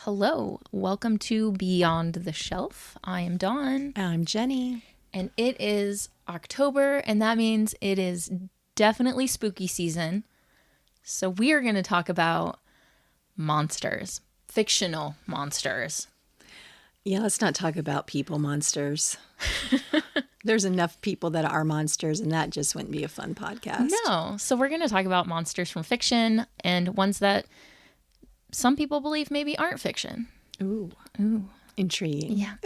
Hello, welcome to Beyond the Shelf. I am Dawn. I'm Jenny. And it is October, and that means it is definitely spooky season. So we are going to talk about monsters, fictional monsters. Yeah, let's not talk about people monsters. There's enough people that are monsters, and that just wouldn't be a fun podcast. No, so we're going to talk about monsters from fiction and ones that some people believe maybe aren't fiction. Ooh. Intriguing. Yeah.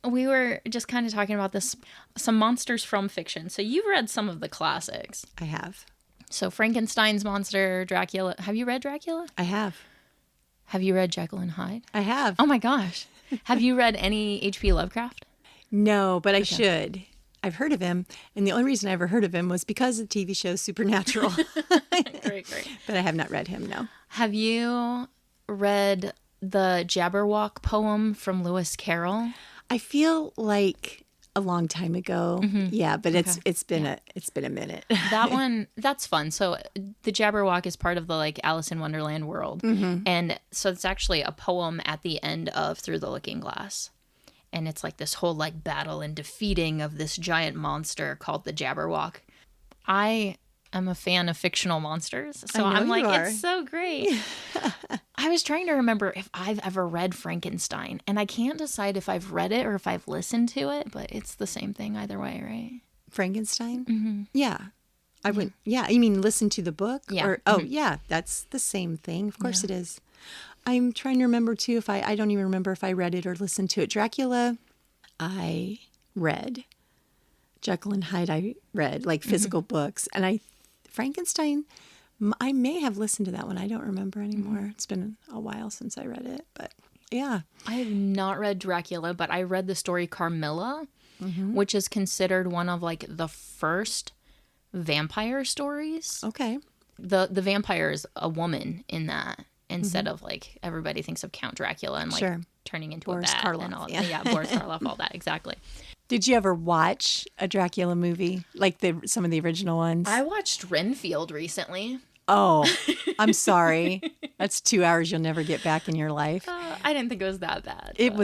We were just kind of talking about this, some monsters from fiction. So you've read some of the classics. I have. So Frankenstein's monster, Dracula. Have you read Dracula? I have. Have you read Jekyll and Hyde? I have. Oh my gosh. Have you read any H.P. Lovecraft? No, but I should. I've heard of him, and the only reason I ever heard of him was because of the TV show Supernatural. Great. But I have not read him, no. Have you read the Jabberwock poem from Lewis Carroll? I feel like a long time ago. Mm-hmm. Yeah, but it's been a minute. That one, that's fun. So the Jabberwock is part of the like Alice in Wonderland world. Mm-hmm. And so it's actually a poem at the end of Through the Looking Glass. And it's like this whole like battle and defeating of this giant monster called the Jabberwock. I am a fan of fictional monsters. So I'm like, it's so great. I was trying to remember if I've ever read Frankenstein. And I can't decide if I've read it or if I've listened to it. But it's the same thing either way, right? Frankenstein? Mm-hmm. Yeah. I would. Yeah. You mean listen to the book? Yeah. Or, yeah. That's the same thing. Of course it is. I'm trying to remember, too, if I don't even remember if I read it or listened to it. Dracula, I read. Jekyll and Hyde, I read, like physical books. And Frankenstein, I may have listened to that one. I don't remember anymore. It's been a while since I read it. But, yeah. I have not read Dracula, but I read the story Carmilla, which is considered one of, like, the first vampire stories. Okay. The vampire is a woman in that. Instead of like everybody thinks of Count Dracula and like turning into Boris a bat Karloff, and all yeah. Boris Karloff, all that, exactly. Did you ever watch a Dracula movie, like some of the original ones? I watched Renfield recently. Oh, I'm sorry. That's 2 hours you'll never get back in your life. I didn't think it was that bad. It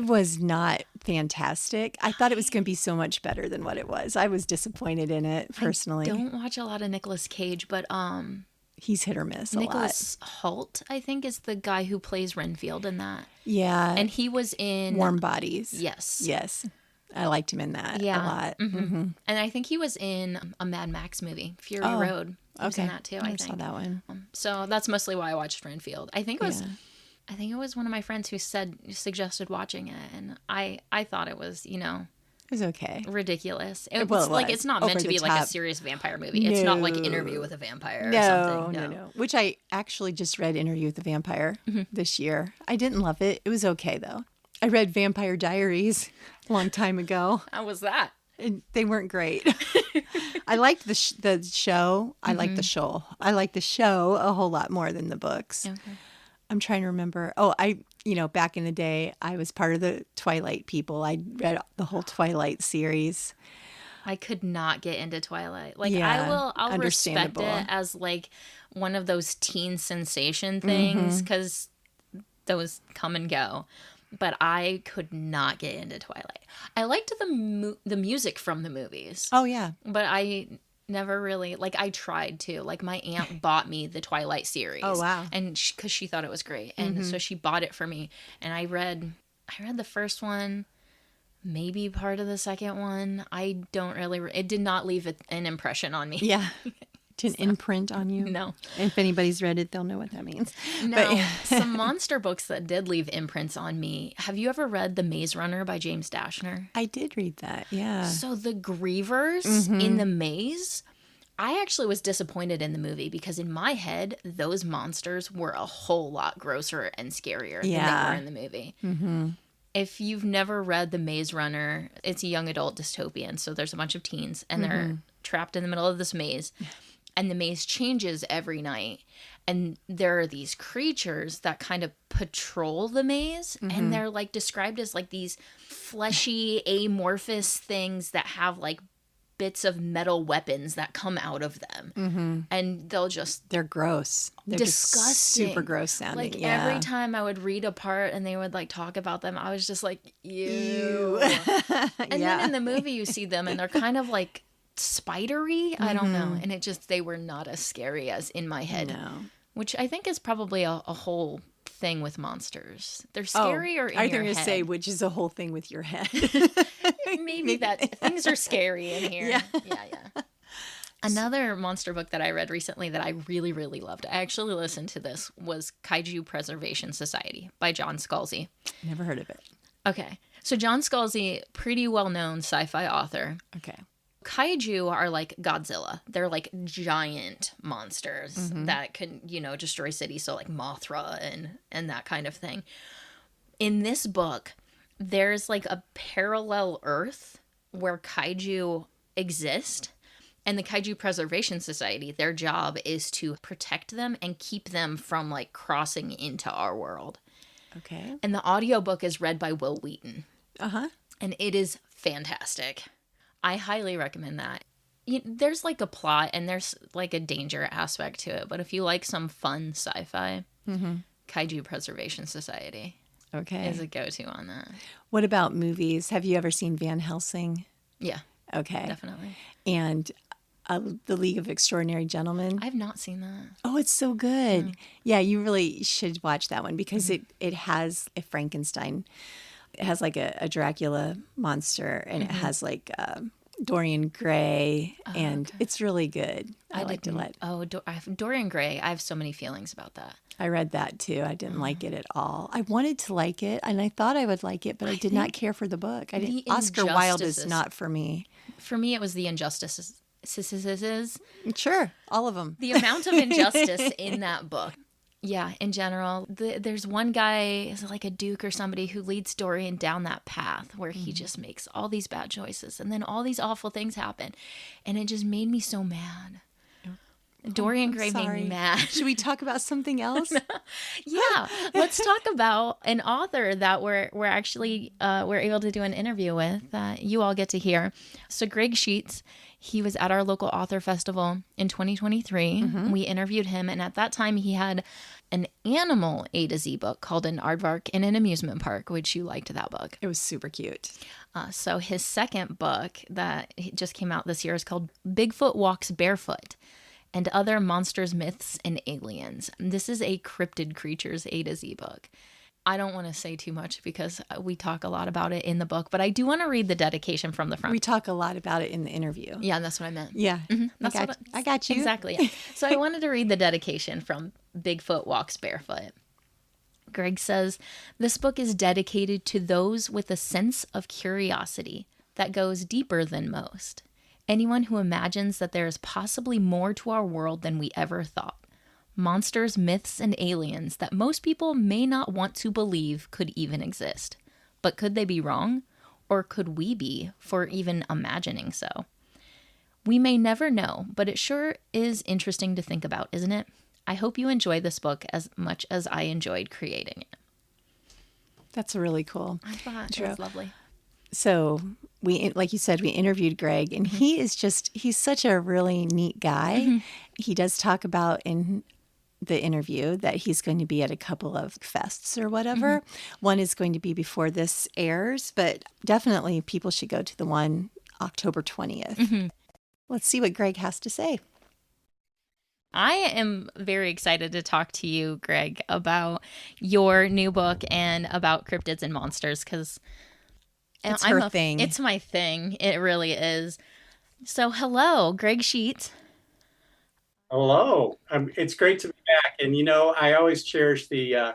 was not fantastic. I thought it was going to be so much better than what it was. I was disappointed in it personally. I don't watch a lot of Nicolas Cage, but he's hit or miss a Nicholas Hoult, I think, is the guy who plays Renfield in that. Yeah. And he was in Warm Bodies. Yes. Yes. I liked him in that a lot. Mm-hmm. Mm-hmm. And I think he was in a Mad Max movie, Fury Road. He was in that too, I think. I saw that one. So that's mostly why I watched Renfield. I think it was one of my friends who suggested watching it, and I thought it was, it was okay. Ridiculous. It's not meant to be like a serious vampire movie. No. It's not like Interview with a Vampire or something. No. Which I actually just read Interview with a Vampire this year. I didn't love it. It was okay, though. I read Vampire Diaries a long time ago. How was that? They weren't great. I liked the show. I liked the show. I liked the show a whole lot more than the books. Okay. I'm trying to remember. Back in the day, I was part of the Twilight people. I read the whole Twilight series. I could not get into Twilight. Like, yeah, I'll respect it as like one of those teen sensation things because those come and go. But I could not get into Twilight. I liked the music from the movies. Oh, yeah. But I never really, I tried to. Like, my aunt bought me the Twilight series. Oh, wow. And because she thought it was great. And so she bought it for me. And I read the first one, maybe part of the second one. I don't really, it did not leave an impression on me. Yeah. Didn't imprint on you? No. If anybody's read it, they'll know what that means. No. Some monster books that did leave imprints on me. Have you ever read The Maze Runner by James Dashner? I did read that, yeah. So the grievers in the maze, I actually was disappointed in the movie because in my head, those monsters were a whole lot grosser and scarier than they were in the movie. Mm-hmm. If you've never read The Maze Runner, it's a young adult dystopian. So there's a bunch of teens and they're trapped in the middle of this maze. And the maze changes every night. And there are these creatures that kind of patrol the maze. And they're described as these fleshy, amorphous things that have bits of metal weapons that come out of them. And they'll just... They're gross. They're disgusting. Just super gross sounding. Like every time I would read a part and they would like talk about them, I was just like, ew. And then in the movie you see them and they're kind of like spidery. I don't know. And they were not as scary as in my head. No. Which I think is probably a whole thing with monsters. They're scary or in your head. I think you're say, which is a whole thing with your head. Maybe that things are scary in here. Yeah. Another monster book that I read recently that I really, really loved, I actually listened to this, was Kaiju Preservation Society by John Scalzi. Never heard of it. Okay. So John Scalzi, pretty well-known sci-fi author. Okay. Kaiju are like Godzilla. They're like giant monsters that can, destroy cities. So like Mothra and that kind of thing. In this book, there's like a parallel Earth where kaiju exist. And the Kaiju Preservation Society, their job is to protect them and keep them from like crossing into our world. Okay. And the audiobook is read by Will Wheaton. Uh-huh. And it is fantastic. I highly recommend that. There's like a plot and there's like a danger aspect to it. But if you like some fun sci-fi, Kaiju Preservation Society is a go-to on that. What about movies? Have you ever seen Van Helsing? Yeah. Okay. Definitely. And The League of Extraordinary Gentlemen? I've not seen that. Oh, it's so good. Yeah, you really should watch that one because it has a Frankenstein. It has like a Dracula monster and it has like Dorian Gray and it's really good. I liked it a lot. Oh, Dorian Gray. I have so many feelings about that. I read that too. I didn't like it at all. I wanted to like it and I thought I would like it, but I did not care for the book. Oscar Wilde is not for me. For me, it was the injustices. Sure, all of them. The amount of injustice in that book. Yeah, in general, there's one guy, is it like a duke or somebody, who leads Dorian down that path where he just makes all these bad choices and then all these awful things happen. And it just made me so mad. Dorian Gray made me mad. Should we talk about something else? Yeah, let's talk about an author that we're actually we're able to do an interview with that you all get to hear. So Greg Scheetz, he was at our local author festival in 2023. We interviewed him, and at that time he had an animal A to Z book called An Aardvark in an Amusement Park, which you liked that book. It was super cute. So his second book that just came out this year is called Bigfoot Walks Barefoot and Other Monsters, Myths, and Aliens. This is a cryptid creatures A to Z book. I don't want to say too much because we talk a lot about it in the book, but I do want to read the dedication from the front. We talk a lot about it in the interview. Yeah, that's what I meant. Yeah. I got you. Exactly. Yeah. So I wanted to read the dedication from Bigfoot Walks Barefoot. Greg says, "This book is dedicated to those with a sense of curiosity that goes deeper than most. Anyone who imagines that there is possibly more to our world than we ever thought. Monsters, myths, and aliens that most people may not want to believe could even exist. But could they be wrong? Or could we be for even imagining so? We may never know, but it sure is interesting to think about, isn't it? I hope you enjoy this book as much as I enjoyed creating it." That's really cool. I thought it was lovely. So we, like you said, we interviewed Greg and he's such a really neat guy. He does talk about in the interview that he's going to be at a couple of fests or whatever. One is going to be before this airs, but definitely people should go to the one October 20th. Let's see what Greg has to say. I am very excited to talk to you, Greg, about your new book and about cryptids and monsters because it's her thing. It's my thing. It really is. So, hello, Greg Scheetz. Hello. It's great to be back. And, I always cherish the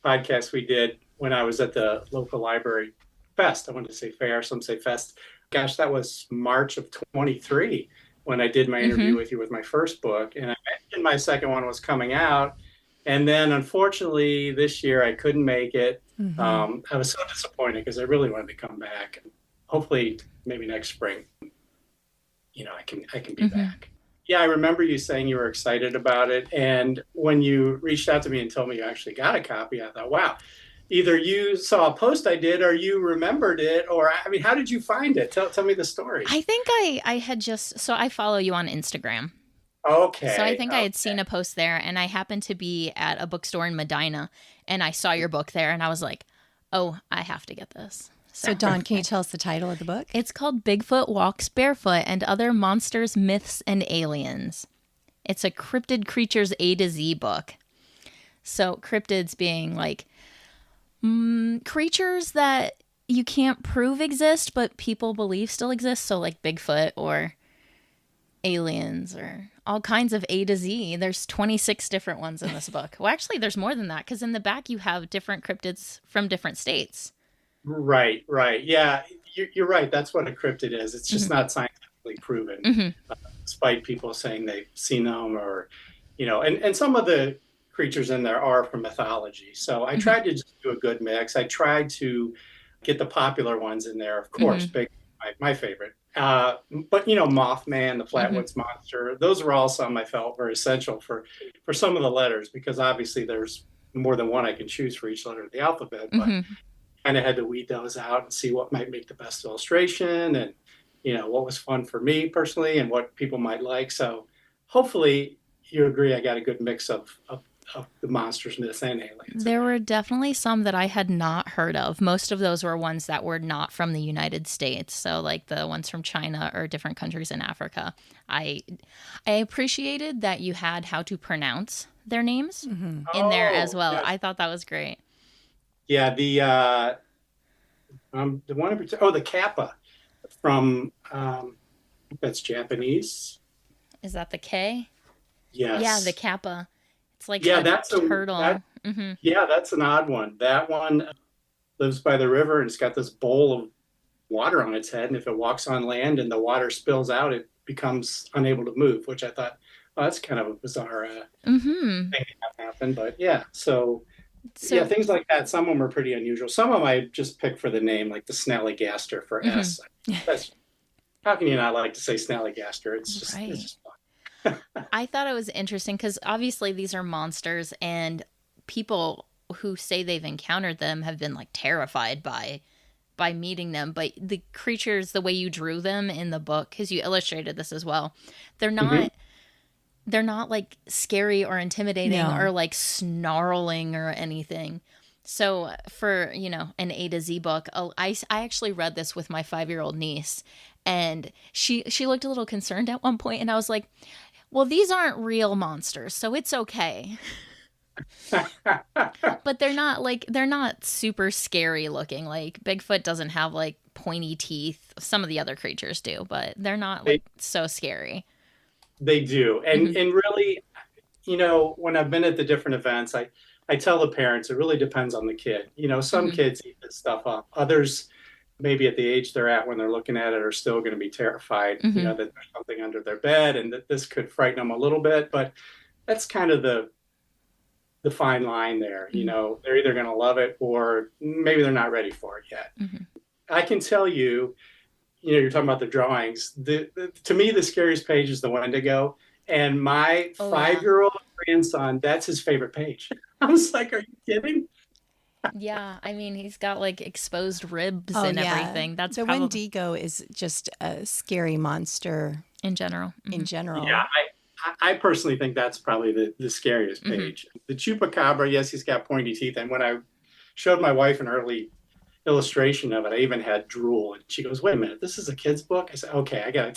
podcast we did when I was at the local library fest. I wanted to say fair, some say fest. Gosh, that was March of 23 when I did my interview with you with my first book. And I mentioned my second one was coming out. And then, unfortunately, this year I couldn't make it. I was so disappointed because I really wanted to come back. Hopefully, maybe next spring, I can be back. Yeah, I remember you saying you were excited about it. And when you reached out to me and told me you actually got a copy, I thought, wow, either you saw a post I did or you remembered it, or I mean, how did you find it? Tell me the story. I think I had just, so I follow you on Instagram. Okay. So I think I had seen a post there, and I happened to be at a bookstore in Medina, and I saw your book there, and I was like, oh, I have to get this. So Dawn, can you tell us the title of the book? It's called Bigfoot Walks Barefoot and Other Monsters, Myths, and Aliens. It's a cryptid creatures A to Z book. So cryptids being like creatures that you can't prove exist, but people believe still exist. So like Bigfoot or aliens or all kinds of A to Z. There's 26 different ones in this book. Well, actually, there's more than that, because in the back you have different cryptids from different states. Right. Yeah, you're right. That's what a cryptid is. It's just not scientifically proven, despite people saying they've seen them, or, and some of the creatures in there are from mythology. So I tried to just do a good mix. I tried to get the popular ones in there, of course, big, my favorite. But, Mothman, the Flatwoods Monster, those were all some I felt were essential for some of the letters, because obviously there's more than one I can choose for each letter of the alphabet. But kind of had to weed those out and see what might make the best illustration, and what was fun for me personally and what people might like. So hopefully you agree I got a good mix of the monsters, myths, and aliens. There were definitely some that I had not heard of. Most of those were ones that were not from the United States, so like the ones from China or different countries in Africa. I appreciated that you had how to pronounce their names in there as well. Yes. I thought that was great. Yeah, the one the Kappa from that's Japanese. Is that the K? Yes. Yeah, the Kappa. It's like that's a turtle. Yeah, that's an odd one. That one lives by the river, and it's got this bowl of water on its head, and if it walks on land and the water spills out, it becomes unable to move, which I thought, oh, that's kind of a bizarre thing to have happen. But yeah, so yeah, things like that. Some of them are pretty unusual. Some of them I just picked for the name, like the Snallygaster for S. That's, how can you not like to say Snallygaster? It's just fun. I thought it was interesting because obviously these are monsters, and people who say they've encountered them have been like terrified by meeting them. But the creatures, the way you drew them in the book, because you illustrated this as well, they're not they're not like scary or intimidating or like snarling or anything. So for, an A to Z book, I actually read this with my 5-year-old niece, and she looked a little concerned at one point, and I was like, well, these aren't real monsters, so it's okay. But they're not super scary looking. Like Bigfoot doesn't have like pointy teeth. Some of the other creatures do, but they're not like so scary. They do. And really, when I've been at the different events, I tell the parents, it really depends on the kid. Some kids eat this stuff up. Others, maybe at the age they're at when they're looking at it, are still going to be terrified, that there's something under their bed and that this could frighten them a little bit. But that's kind of the fine line there. They're either going to love it or maybe they're not ready for it yet. I can tell you, you're talking about the drawings. To me, the scariest page is the Wendigo. And my 5-year-old grandson, that's his favorite page. I was like, are you kidding? Yeah, I mean, he's got like exposed ribs and everything. That's the Wendigo is just a scary monster in general. Yeah, I personally think that's probably the scariest page. The Chupacabra, yes, he's got pointy teeth. And when I showed my wife an early illustration of it, I even had drool, and she goes, wait a minute, this is a kid's book? I said, okay, I gotta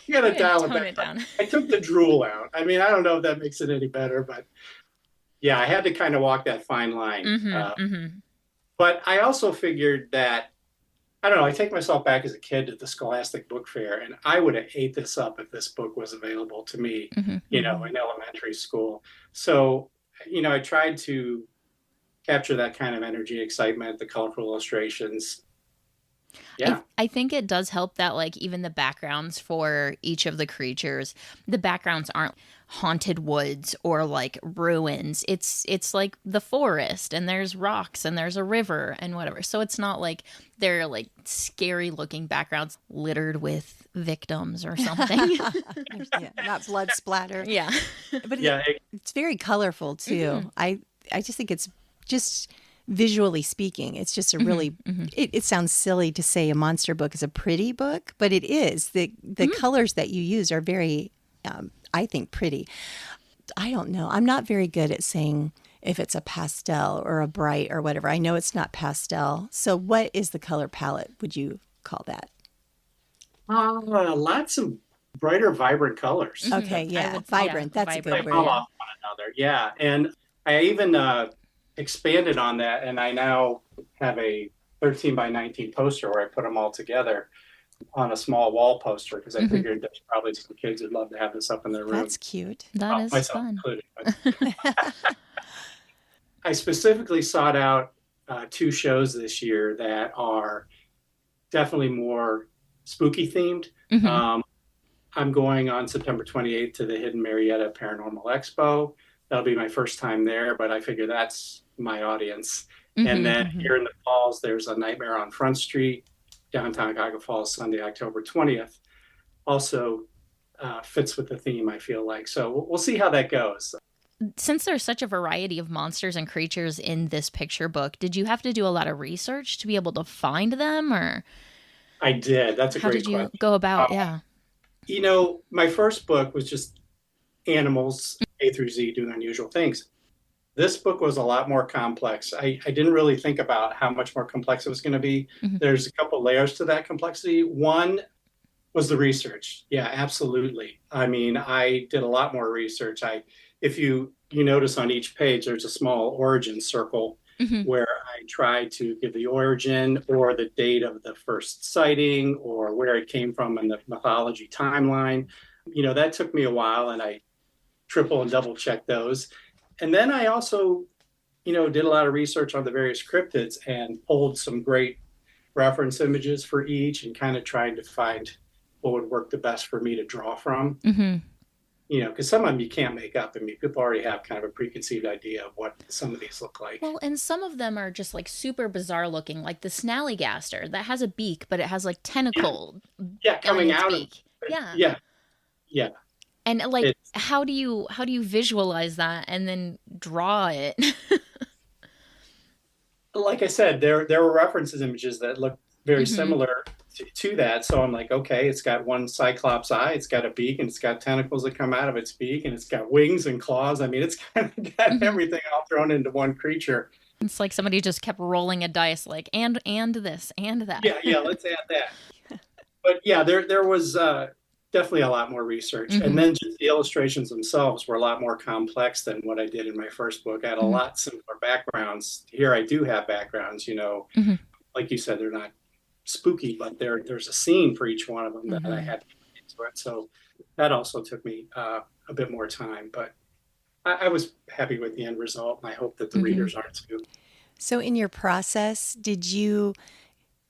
dial it down. I took the drool out. I mean, I don't know if that makes it any better, but yeah, I had to kind of walk that fine line. But I also figured that, I don't know, I take myself back as a kid to the Scholastic Book Fair, and I would have ate this up if this book was available to me, in elementary school. So, I tried to capture that kind of energy, excitement, the colorful illustrations. Yeah. I think it does help that like even the backgrounds for each of the creatures, the backgrounds aren't haunted woods or like ruins. It's like the forest, and there's rocks and there's a river and whatever. So it's not like they're like scary looking backgrounds littered with victims or something. Not blood splatter. Yeah. But it's very colorful too. I just think it's just visually speaking. It's just a really, it sounds silly to say a monster book is a pretty book, but it is. The colors that you use are very, I think, pretty. I don't know. I'm not very good at saying if it's a pastel or a bright or whatever. I know it's not pastel. So what is the color palette, would you call that? Lots of brighter, vibrant colors. Okay, yeah, vibrant. That's vibrant. a good They fall word. off one another. Yeah. And I even expanded on that, and I now have a 13 by 19 poster where I put them all together on a small wall poster because I figured there's probably some kids who'd love to have this up in their room. That's cute. That is myself fun. included. But I specifically sought out 2 shows this year that are definitely more spooky themed. I'm going on September 28th to the Hidden Marietta Paranormal Expo. That'll be my first time there, but I figure that's my audience. And then here in the falls, there's a Nightmare on Front Street, downtown Cuyahoga Falls, Sunday, October 20th. Also fits with the theme, I feel like. So we'll see how that goes. Since there's such a variety of monsters and creatures in this picture book, did you have to do a lot of research to be able to find them, or I did. That's a how great did you question. go about? Yeah. You know, my first book was just animals, A through Z, doing unusual things. This book was a lot more complex. I didn't really think about how much more complex it was going to be. There's a couple layers to that complexity. One was the research. Yeah, absolutely. I mean, I did a lot more research. If you notice on each page, there's a small origin circle where I try to give the origin or the date of the first sighting or where it came from in the mythology timeline. You know, that took me a while, and I triple and double checked those. And then I also, did a lot of research on the various cryptids and pulled some great reference images for each and kind of tried to find what would work the best for me to draw from. Because some of them you can't make up. I mean, people already have kind of a preconceived idea of what some of these look like. Well, and some of them are just like super bizarre looking, like the snallygaster that has a beak, but it has like tentacle. Yeah, coming its out beak. Yeah. And like, how do you visualize that and then draw it? Like I said, there were references images that look very similar to that. So I'm like, okay, it's got one cyclops eye, it's got a beak, and it's got tentacles that come out of its beak, and it's got wings and claws. I mean, it's kind of got everything all thrown into one creature. It's like somebody just kept rolling a dice, like, and this and that. Yeah, let's add that. But yeah, there was definitely a lot more research. And then just the illustrations themselves were a lot more complex than what I did in my first book. I had a lot simpler backgrounds. Here I do have backgrounds, like you said, they're not spooky, but there's a scene for each one of them that I had to put into it. So that also took me a bit more time, but I was happy with the end result, and I hope that the readers are too. So in your process, did you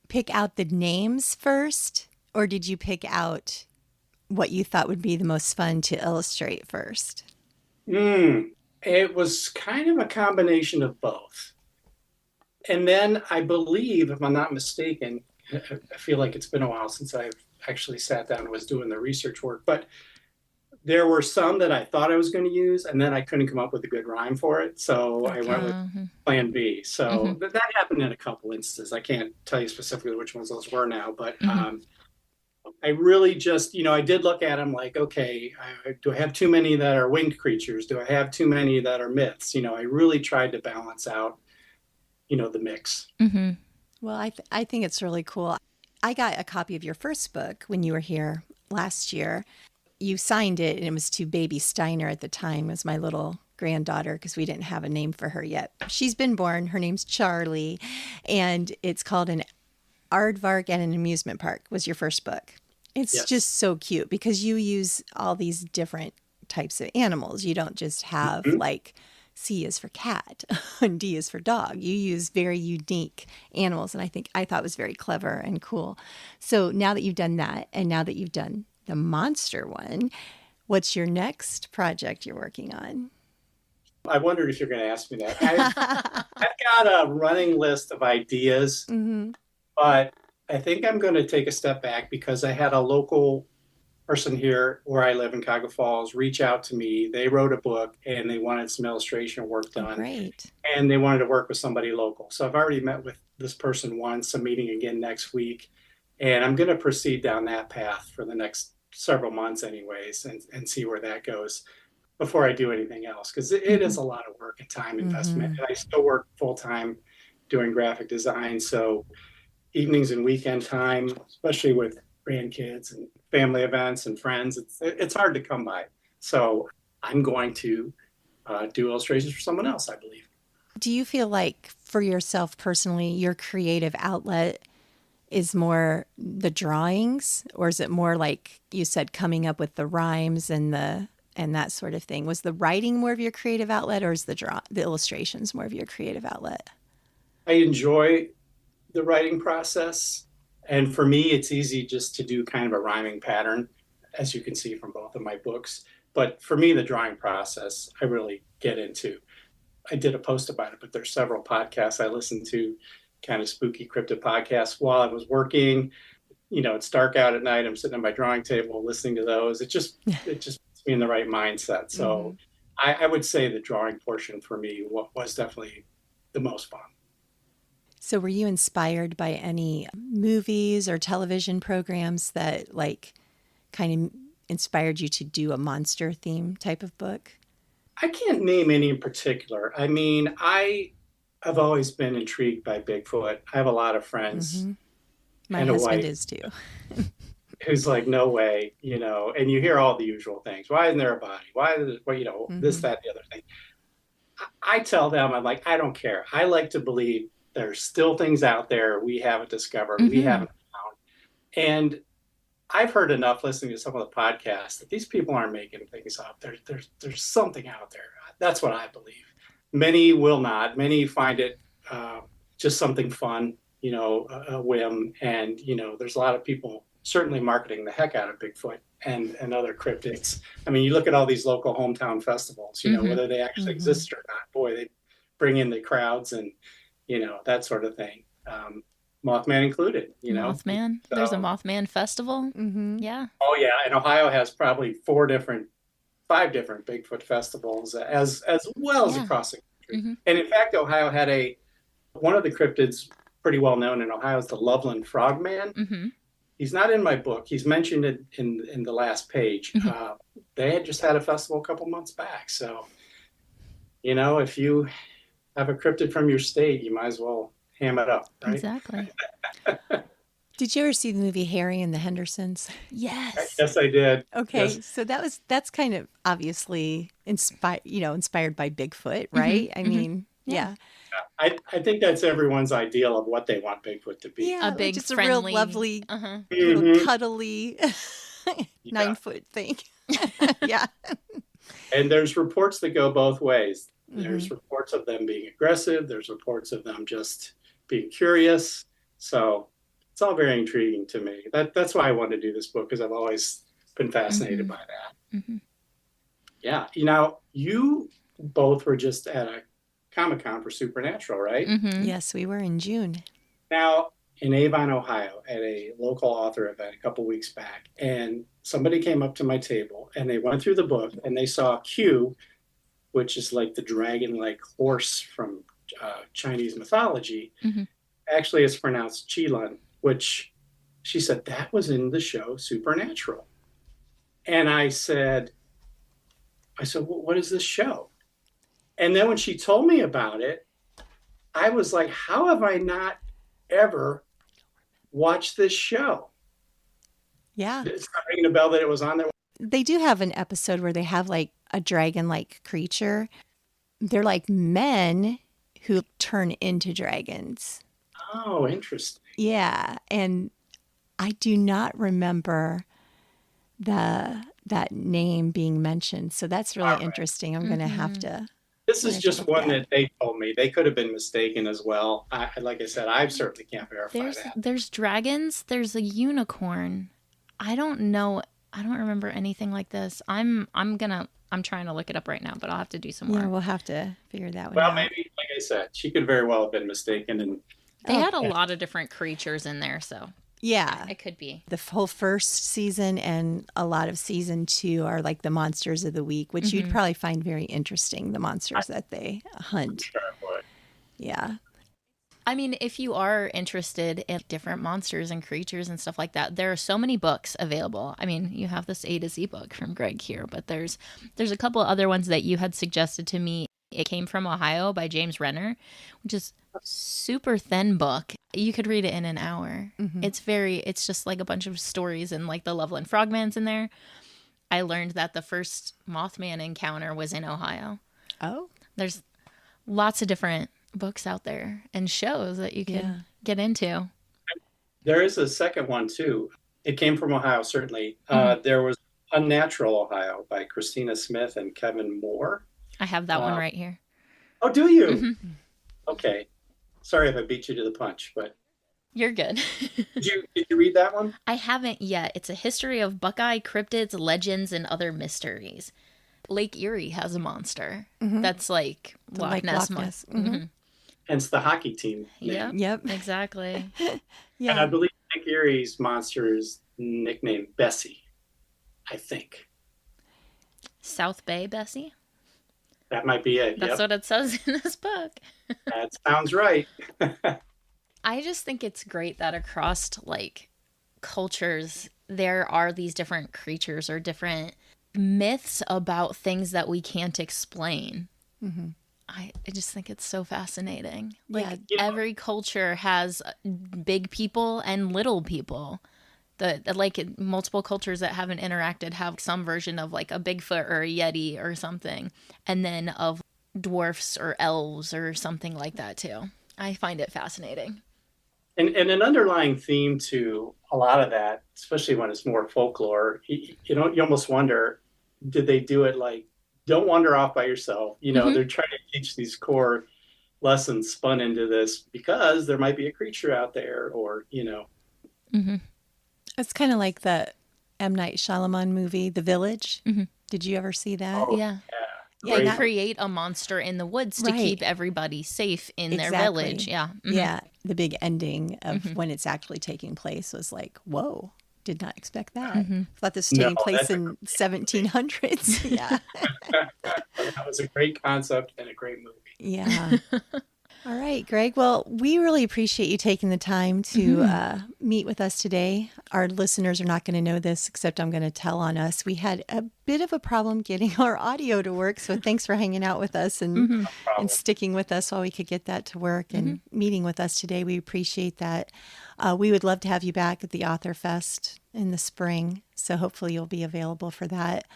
pick out the names first, or did you pick out what you thought would be the most fun to illustrate first? It was kind of a combination of both. And then I believe, if I'm not mistaken, I feel like it's been a while since I've actually sat down and was doing the research work, but there were some that I thought I was going to use, and then I couldn't come up with a good rhyme for it. So I went with plan B. So that happened in a couple instances. I can't tell you specifically which ones those were now, but I really just, I did look at them like, okay, do I have too many that are winged creatures? Do I have too many that are myths? I really tried to balance out, the mix. Well, I think it's really cool. I got a copy of your first book when you were here last year. You signed it, and it was to Baby Steiner at the time. It was my little granddaughter, because we didn't have a name for her yet. She's been born. Her name's Charlie, and it's called An Aardvark at an Amusement Park was your first book. It's just so cute because you use all these different types of animals. You don't just have like C is for cat and D is for dog. You use very unique animals, and I thought it was very clever and cool. So now that you've done that, and now that you've done the monster one, what's your next project you're working on? I wondered if you're going to ask me that. I've got a running list of ideas, but I think I'm going to take a step back because I had a local person here where I live in Cuyahoga Falls reach out to me. They wrote a book and they wanted some illustration work done. Great. And they wanted to work with somebody local. So I've already met with this person once. I'm meeting again next week. And I'm going to proceed down that path for the next several months anyways, and see where that goes before I do anything else. Because it is a lot of work and time investment. And I still work full time doing graphic design. So evenings and weekend time, especially with grandkids and family events and friends, it's hard to come by. So I'm going to do illustrations for someone else, I believe. Do you feel like for yourself personally, your creative outlet is more the drawings, or is it more like you said, coming up with the rhymes and that sort of thing? Was the writing more of your creative outlet, or is the illustrations more of your creative outlet? I enjoy the writing process. And for me, it's easy just to do kind of a rhyming pattern, as you can see from both of my books. But for me, the drawing process, I really get into. I did a post about it, but there's several podcasts I listened to, kind of spooky cryptid podcasts while I was working. It's dark out at night. I'm sitting at my drawing table listening to those. It just puts me in the right mindset. So I would say the drawing portion for me was definitely the most fun. So were you inspired by any movies or television programs that like kind of inspired you to do a monster theme type of book? I can't name any in particular. I mean, I've always been intrigued by Bigfoot. I have a lot of friends. My and husband is too. Who's like, no way, and you hear all the usual things. Why isn't there a body? Why is it, this, that, the other thing. I tell them, I'm like, I don't care. I like to believe there's still things out there we haven't discovered, we haven't found. And I've heard enough listening to some of the podcasts that these people aren't making things up. There's something out there. That's what I believe. Many will not. Many find it just something fun, a whim. And, there's a lot of people certainly marketing the heck out of Bigfoot and other cryptids. I mean, you look at all these local hometown festivals, whether they actually exist or not. Boy, they bring in the crowds and, that sort of thing. Mothman included, Mothman. So, there's a Mothman festival. Yeah. Oh yeah. And Ohio has probably 5 different Bigfoot festivals as well as across the country. And in fact, Ohio had one of the cryptids pretty well known in Ohio is the Loveland Frogman. He's not in my book. He's mentioned it in the last page. They had just had a festival a couple months back. So, if you have a cryptid from your state, you might as well ham it up, right? Exactly. Did you ever see the movie Harry and the Hendersons? Yes. Yes, I did. Okay, yes. So that's kind of obviously inspired by Bigfoot, right? I mean, yeah. I think that's everyone's ideal of what they want Bigfoot to be. Yeah, a big, just friendly, a real lovely, little cuddly 9-foot thing. Yeah. And there's reports that go both ways. There's reports of them being aggressive. There's reports of them just being curious. So it's all very intriguing to me. That's why I wanted to do this book, because I've always been fascinated by that. Yeah. You both were just at a Comic-Con for Supernatural, right? Yes, we were in June. Now, in Avon, Ohio, at a local author event a couple weeks back, and somebody came up to my table and they went through the book and they saw Q, which is like the dragon-like horse from Chinese mythology. Actually, it's pronounced Qilin, which she said that was in the show Supernatural. And I said, well, what is this show? And then when she told me about it, I was like, how have I not ever watched this show? Yeah. It's not ringing a bell that it was on there. They do have an episode where they have like a dragon-like creature. They're like men who turn into dragons. Oh, interesting. Yeah. And I do not remember that name being mentioned. So that's really interesting. I'm going to have to. This is just one that they told me. They could have been mistaken as well. Like I said, I certainly can't verify that. There's dragons. There's a unicorn. I don't know. I don't remember anything like this. I'm trying to look it up right now, but I'll have to do some more. Yeah, we'll have to figure that one out. Well, maybe, like I said, she could very well have been mistaken. And they had a lot of different creatures in there, so. Yeah. It could be. The whole first season and a lot of season 2 are like the monsters of the week, which you'd probably find very interesting, the monsters that they hunt. Sure it would. Yeah. I mean, if you are interested in different monsters and creatures and stuff like that, there are so many books available. I mean, you have this A to Z book from Greg here, but there's a couple other ones that you had suggested to me. It Came from Ohio by James Renner, which is a super thin book. You could read it in an hour. It's just like a bunch of stories, and like the Loveland Frogman's in there. I learned that the first Mothman encounter was in Ohio. Oh. There's lots of different books out there and shows that you can get into. There is a second one too. It Came from Ohio, certainly. There was Unnatural Ohio by Christina Smith and Kevin Moore. I have that one right here. Oh, do you? Okay. Sorry if I beat you to the punch, but You're good. did you read that one? I haven't yet. It's a history of Buckeye cryptids, legends, and other mysteries. Lake Erie has a monster that's like Loch Ness. Hence the hockey team name. Yep. Exactly. And I believe Lake Erie's monster is nicknamed Bessie, I think. South Bay Bessie? That might be it. That's what it says in this book. That sounds right. I just think it's great that across like cultures, there are these different creatures or different myths about things that we can't explain. I just think it's so fascinating. Like every culture has big people and little people. Like multiple cultures that haven't interacted have some version of like a Bigfoot or a Yeti or something, and then of dwarfs or elves or something like that too. I find it fascinating. And an underlying theme to a lot of that, especially when it's more folklore, you almost wonder, did they do it like, don't wander off by yourself? They're trying to teach these core lessons spun into this because there might be a creature out there, or. It's kind of like the M. Night Shyamalan movie, The Village. Did you ever see that? Oh, Yeah. Great. They create a monster in the woods to keep everybody safe in their village. Yeah. Yeah. The big ending of when it's actually taking place was like, whoa, did not expect that. Thought this was taking place in 1700s. Yeah. That was a great concept and a great movie. Yeah. All right, Greg. Well, we really appreciate you taking the time to meet with us today. Our listeners are not going to know this, except I'm going to tell on us. We had a bit of a problem getting our audio to work, so thanks for hanging out with us and sticking with us while we could get that to work and meeting with us today. We appreciate that. We would love to have you back at the Author Fest in the spring, so hopefully you'll be available for that.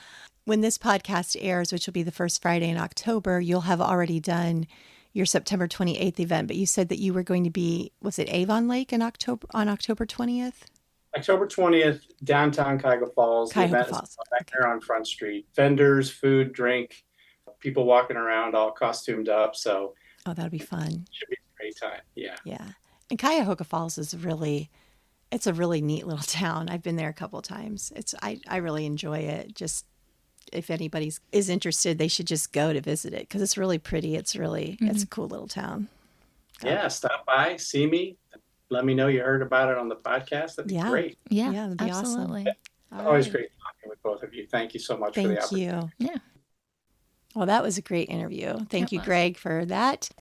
When this podcast airs, which will be the first Friday in October, you'll have already done your September 28th event, but you said that you were going to be, was it Avon Lake on October 20th? October 20th, downtown Cuyahoga Falls. Cuyahoga Falls. Back there on Front Street. Vendors, food, drink, people walking around all costumed up. So that'll be fun. Should be a great time. Yeah. Yeah. And Cuyahoga Falls is it's a really neat little town. I've been there a couple of times. I really enjoy it. Just if anybody is interested, they should just go to visit it because it's really pretty. It's a cool little town. Yeah, stop by, see me. Let me know you heard about it on the podcast. That'd be great. Yeah, that'd be absolutely. Awesome. Always great talking with both of you. Thank you so much for the opportunity. Thank you. Yeah. Well, that was a great interview. Thank you, Greg, for that.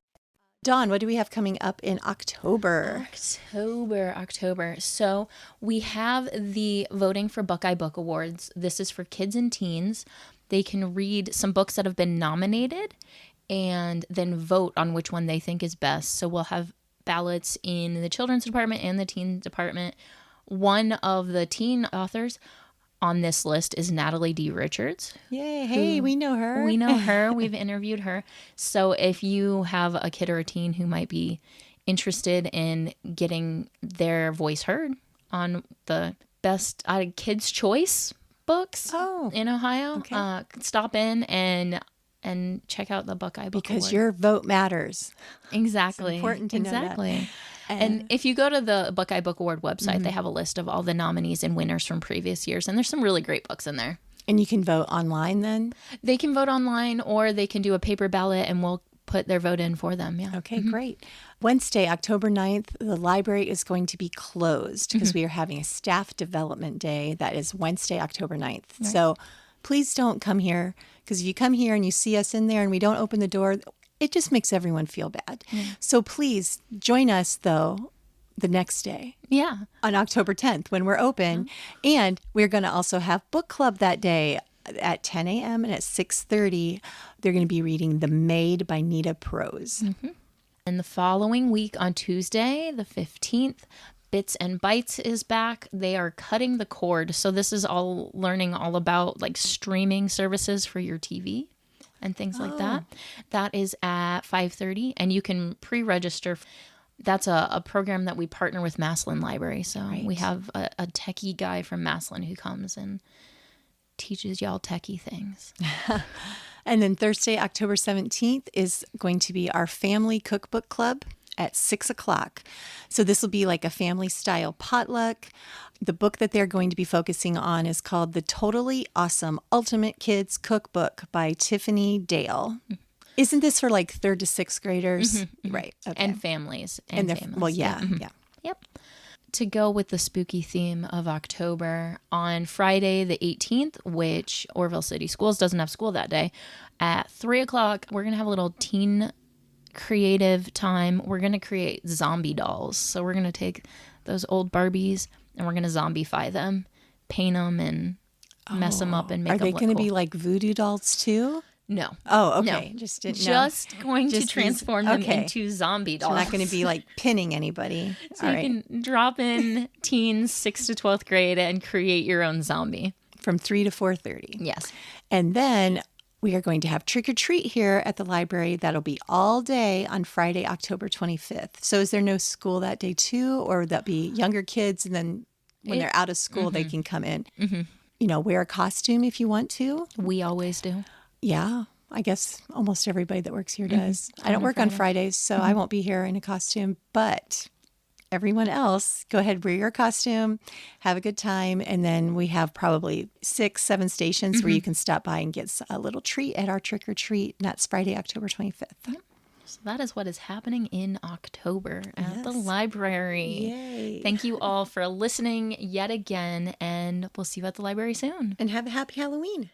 Dawn, what do we have coming up in October? October. So we have the Voting for Buckeye Book Awards. This is for kids and teens. They can read some books that have been nominated and then vote on which one they think is best. So we'll have ballots in the children's department and the teen department. One of the teen authors on this list is Natalie D. Richards. Yay. Hey, we know her. We know her. We've interviewed her. So if you have a kid or a teen who might be interested in getting their voice heard on the best kids' choice books in Ohio, stop in and check out the Buckeye Book Because Award. your vote matters. Exactly. It's important to know that. And if you go to the Buckeye Book Award website, they have a list of all the nominees and winners from previous years. And there's some really great books in there. And you can vote online then? They can vote online or they can do a paper ballot and we'll put their vote in for them. Yeah. Okay, great. Wednesday, October 9th, the library is going to be closed because we are having a staff development day. That is Wednesday, October 9th. Right. So please don't come here, because if you come here and you see us in there and we don't open the door, it just makes everyone feel bad. So please join us, though, the next day. Yeah. On October 10th when we're open. And we're going to also have book club that day at 10 a.m. and at 6:30. They're going to be reading The Maid by Nita Prose. And the following week on Tuesday, the 15th, Bits and Bytes is back. They are cutting the cord. So this is all learning all about like streaming services for your TV and things like that. That is at 5:30, and you can pre-register. That's a program that we partner with Maslin Library. So we have a techie guy from Maslin who comes and teaches y'all techie things. And then Thursday, October 17th is going to be our family cookbook club at 6 o'clock. So this will be like a family style potluck. The book that they're going to be focusing on is called The Totally Awesome Ultimate Kids Cookbook by Tiffany Dale. Isn't this for like 3rd to 6th graders? Right. Okay. And families. Well, yeah. Yep. To go with the spooky theme of October, on Friday the 18th, which Orville City Schools doesn't have school that day, at 3 o'clock, we're going to have a little teen creative time. We're going to create zombie dolls. So we're going to take those old Barbies and we're going to zombify them, paint them and mess them up and make them look cool. Are they going to be like voodoo dolls too? No. Oh, okay. No. Just didn't know. Just going to transform them into zombie dolls. We're not going to be like pinning anybody. So you can drop in teens 6th to 12th grade and create your own zombie. From 3 to 4:30. Yes. And then we are going to have trick or treat here at the library. That'll be all day on Friday, October 25th. So is there no school that day too? Or will that be younger kids, and then when they're out of school, they can come in? You know, wear a costume if you want to. We always do. Yeah, I guess almost everybody that works here does. I don't work on Fridays, so I won't be here in a costume. But everyone else, go ahead, wear your costume, have a good time. And then we have probably 6, 7 stations where you can stop by and get a little treat at our trick or treat. And that's Friday, October 25th. So that is what is happening in October at the library. Yay. Thank you all for listening yet again, and we'll see you at the library soon. And have a happy Halloween.